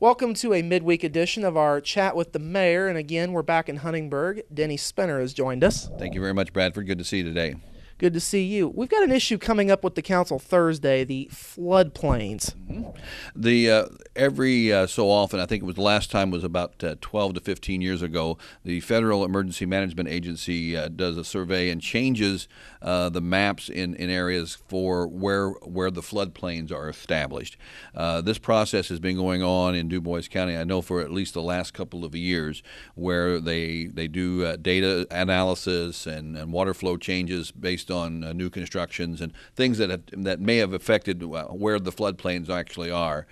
Welcome to a midweek edition of our Chat with the Mayor, and again, we're back in Huntingburg. Denny Spinner has joined us. Thank you very much, Bradford. Good to see you today. Good to see you. We've got an issue coming up with the council Thursday, the floodplains. Every so often, I think it was the last time was about 12 to 15 years ago, the Federal Emergency Management Agency does a survey and changes the maps in areas for where the floodplains are established. This process has been going on in Du Bois County, I know, for at least the last couple of years, where they do data analysis and water flow changes based on new constructions and things that may have affected where the floodplains actually are.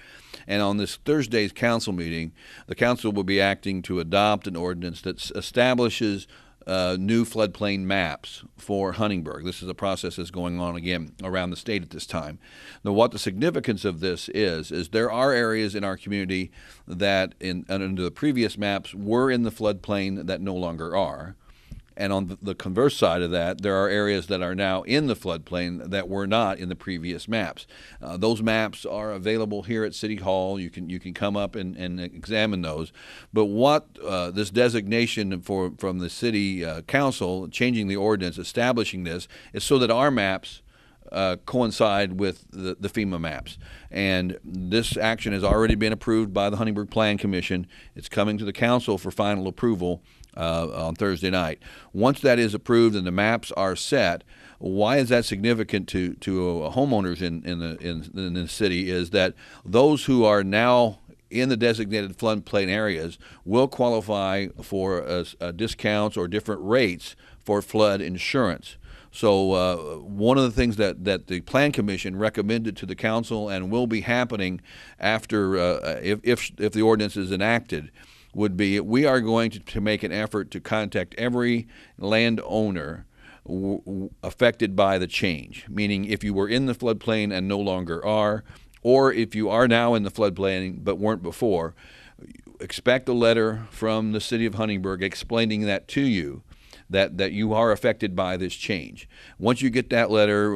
And on this Thursday's council meeting, the council will be acting to adopt an ordinance that establishes new floodplain maps for Huntingburg. This is a process that's going on again around the state at this time. Now, what the significance of this is there are areas in our community that under the previous maps were in the floodplain that no longer are. And on the converse side of that, there are areas that are now in the floodplain that were not in the previous maps. Those maps are available here at City Hall. You can come up and examine those. But what this designation from the City Council, changing the ordinance, establishing this, is so that our maps coincide with the FEMA maps. And this action has already been approved by the Huntingburg Plan Commission. It's coming to the council for final approval on Thursday night. Once that is approved and the maps are set, why is that significant to homeowners in the city is that those who are now in the designated floodplain areas will qualify for discounts or different rates for flood insurance. So one of the things that the Plan Commission recommended to the council and will be happening after if the ordinance is enacted would be we are going to make an effort to contact every landowner affected by the change, meaning if you were in the floodplain and no longer are, or if you are now in the floodplain but weren't before, expect a letter from the city of Huntingburg explaining that to you, that you are affected by this change. Once you get that letter,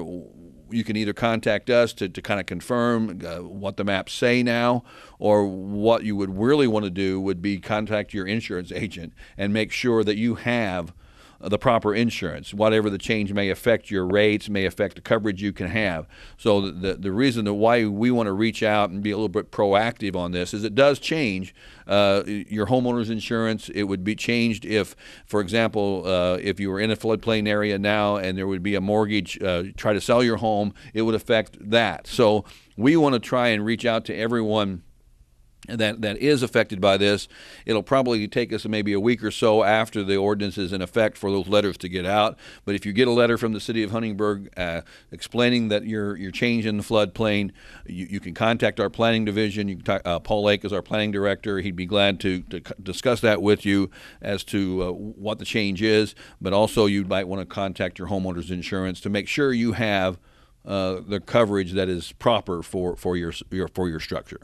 you can either contact us to kind of confirm what the maps say now, or what you would really want to do would be contact your insurance agent and make sure that you have the proper insurance. Whatever the change may affect your rates, may affect the coverage you can have. So the reason that why we want to reach out and be a little bit proactive on this is it does change your homeowner's insurance. It would be changed if, for example, if you were in a floodplain area now and there would be a mortgage, try to sell your home, it would affect that. So we want to try and reach out to everyone that is affected by this. It'll probably take us maybe a week or so after the ordinance is in effect for those letters to get out. But if you get a letter from the city of Huntingburg explaining that you're changing the floodplain, you can contact our planning division. You can Paul Lake is our planning director. He'd be glad to discuss that with you as to what the change is. But also you might want to contact your homeowner's insurance to make sure you have the coverage that is proper for your structure.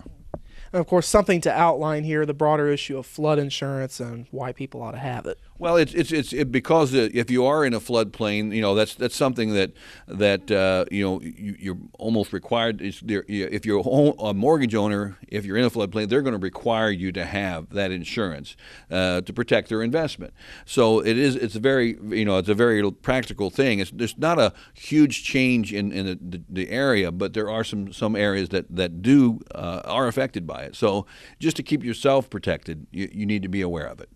And of course, something to outline here, the broader issue of flood insurance and why people ought to have it. Well, it's because if you are in a floodplain, that's something that you're almost required. If you're a mortgage owner, if you're in a floodplain, they're going to require you to have that insurance to protect their investment. So it's a very practical thing. There's not a huge change in the area, but there are some areas that do are affected by it. So just to keep yourself protected, you need to be aware of it.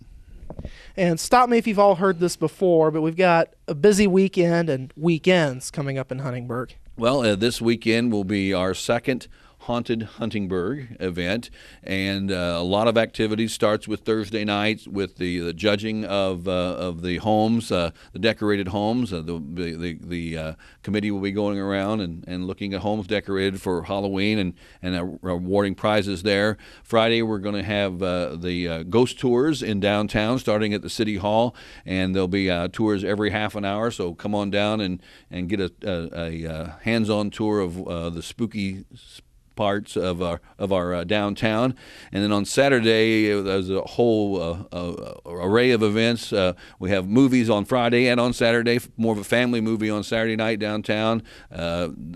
And stop me if you've all heard this before, but we've got a busy weekend and weekends coming up in Huntingburg. Well, this weekend will be our second Haunted Huntingburg event, and a lot of activities. Starts with Thursday night with the judging of the homes, the decorated homes. The committee will be going around and looking at homes decorated for Halloween and awarding prizes there. Friday we're going to have the ghost tours in downtown, starting at the City Hall, and there'll be tours every half an hour. So come on down and get a hands-on tour of the spooky parts of our downtown. And then on Saturday, there's a whole array of events. We have movies on Friday and on Saturday, more of a family movie on Saturday night downtown.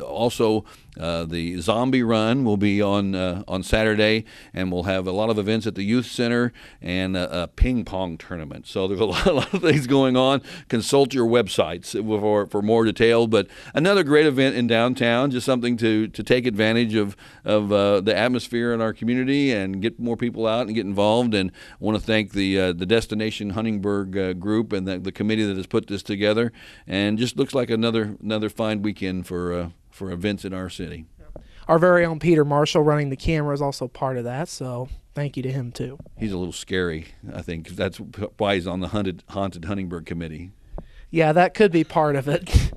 Also, The zombie run will be on Saturday, and we'll have a lot of events at the youth center and a ping pong tournament. So there's a lot of things going on. Consult your websites for more detail. But another great event in downtown, just something to take advantage of the atmosphere in our community and get more people out and get involved. And I want to thank the Destination Huntingburg group and the committee that has put this together. And just looks like another fine weekend for events in our city. Our very own Peter Marshall running the camera is also part of that, so thank you to him too. He's a little scary, I think. That's why he's on the Haunted Huntingburg committee. Yeah, that could be part of it.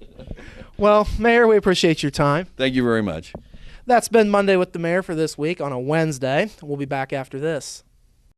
Well, Mayor, we appreciate your time. Thank you very much. That's been Monday with the Mayor for this week on a Wednesday. We'll be back after this.